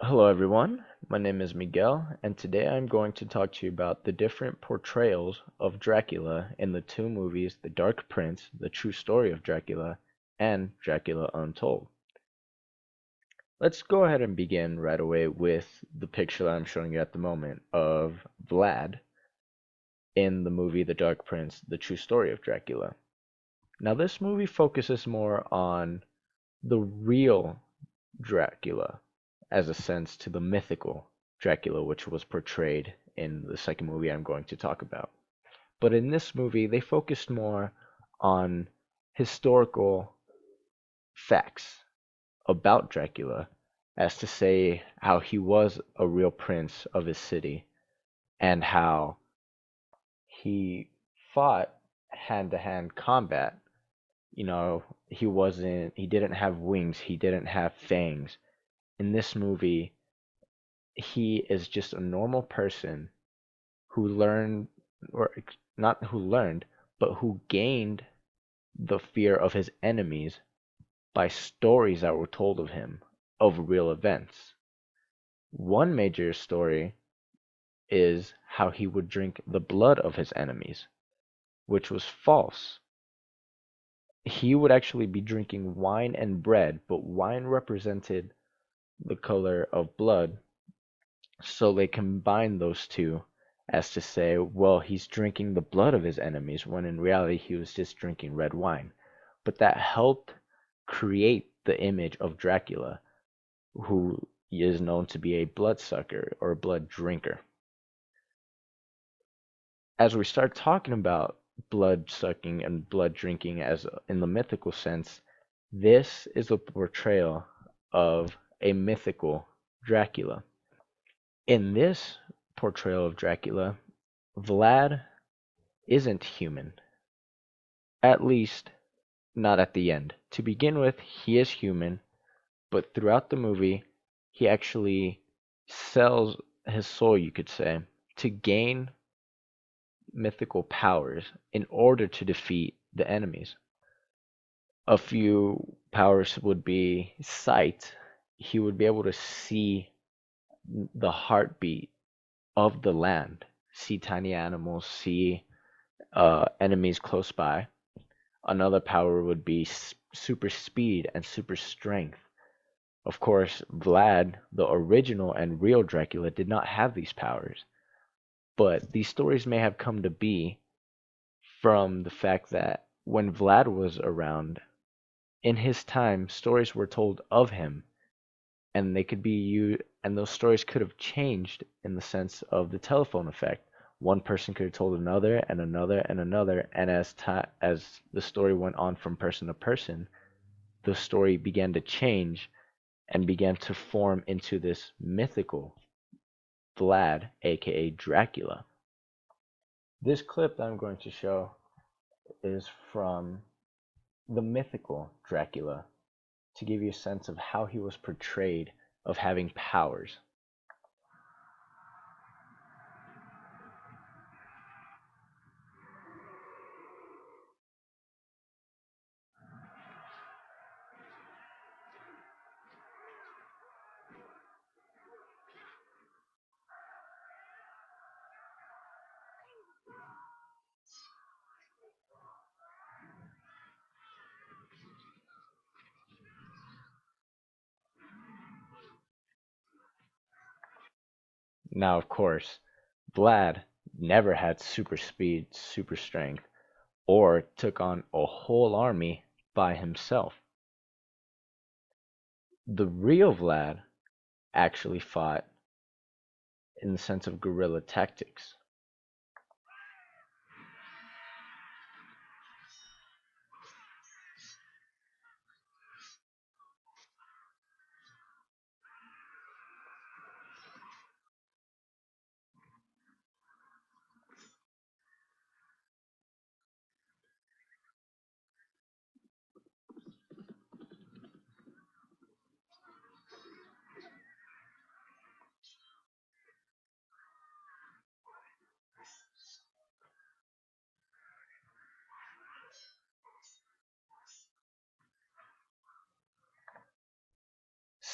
Hello everyone, my name is Miguel, and today I'm going to talk to you about the different portrayals of Dracula in the two movies The Dark Prince, The True Story of Dracula, and Dracula Untold. Let's go ahead and begin right away with the picture that I'm showing you at the moment of Vlad in the movie The Dark Prince, The True Story of Dracula. Now this movie focuses more on the real Dracula as a sense to the mythical Dracula, which was portrayed in the second movie I'm going to talk about. But in this movie, they focused more on historical facts about Dracula, as to say how he was a real prince of his city and how he fought hand to hand combat. He didn't have wings, he didn't have fangs. In this movie, he is just a normal person who learned, or not who learned, but who gained the fear of his enemies by stories that were told of him, of real events. One major story is how he would drink the blood of his enemies, which was false. He would actually be drinking wine and bread, but wine represented the color of blood, so they combined those two as to say, well, he's drinking the blood of his enemies, when in reality he was just drinking red wine. But that helped create the image of Dracula, who is known to be a bloodsucker or a blood drinker. As we start talking about blood sucking and blood drinking as in the mythical sense, this is a portrayal of a mythical Dracula. In this portrayal of Dracula, Vlad isn't human. At least, not at the end. To begin with, he is human, but throughout the movie, he actually sells his soul, you could say, to gain mythical powers in order to defeat the enemies. A few powers would be sight. He would be able to see the heartbeat of the land, see tiny animals, see enemies close by. Another power would be super speed and super strength. Of course, Vlad, the original and real Dracula, did not have these powers, but these stories may have come to be from the fact that when Vlad was around, in his time, stories were told of him, and they could be used, and those stories could have changed in the sense of the telephone effect. One person could have told another and another and another, and as the story went on from person to person, the story began to change and began to form into this mythical Vlad, aka Dracula. This clip that I'm going to show is from the mythical Dracula to give you a sense of how he was portrayed of having powers. Now, of course, Vlad never had super speed, super strength, or took on a whole army by himself. The real Vlad actually fought in the sense of guerrilla tactics.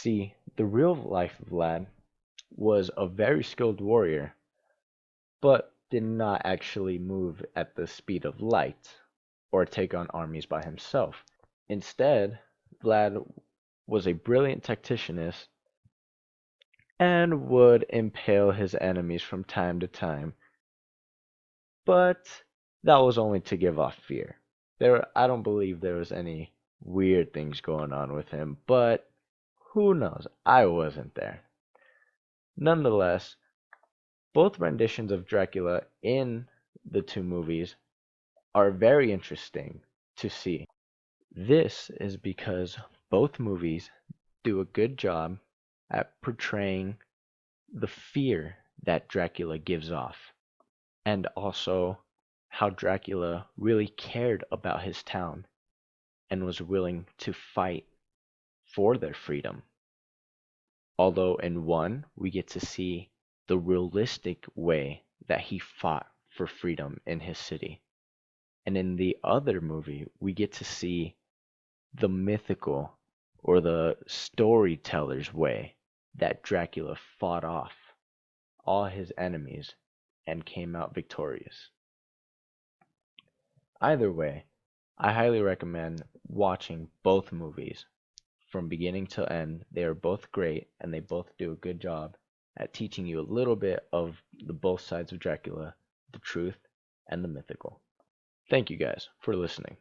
See, the real life Vlad was a very skilled warrior, but did not actually move at the speed of light or take on armies by himself. Instead, Vlad was a brilliant tacticianist and would impale his enemies from time to time, but that was only to give off fear. I don't believe there was any weird things going on with him, but who knows? I wasn't there. Nonetheless, both renditions of Dracula in the two movies are very interesting to see. This is because both movies do a good job at portraying the fear that Dracula gives off, and also how Dracula really cared about his town and was willing to fight for their freedom. Although in one, we get to see the realistic way that he fought for freedom in his city. And in the other movie, we get to see the mythical or the storyteller's way that Dracula fought off all his enemies and came out victorious. Either way, I highly recommend watching both movies from beginning to end. They are both great and they both do a good job at teaching you a little bit of the both sides of Dracula, the truth and the mythical. Thank you guys for listening.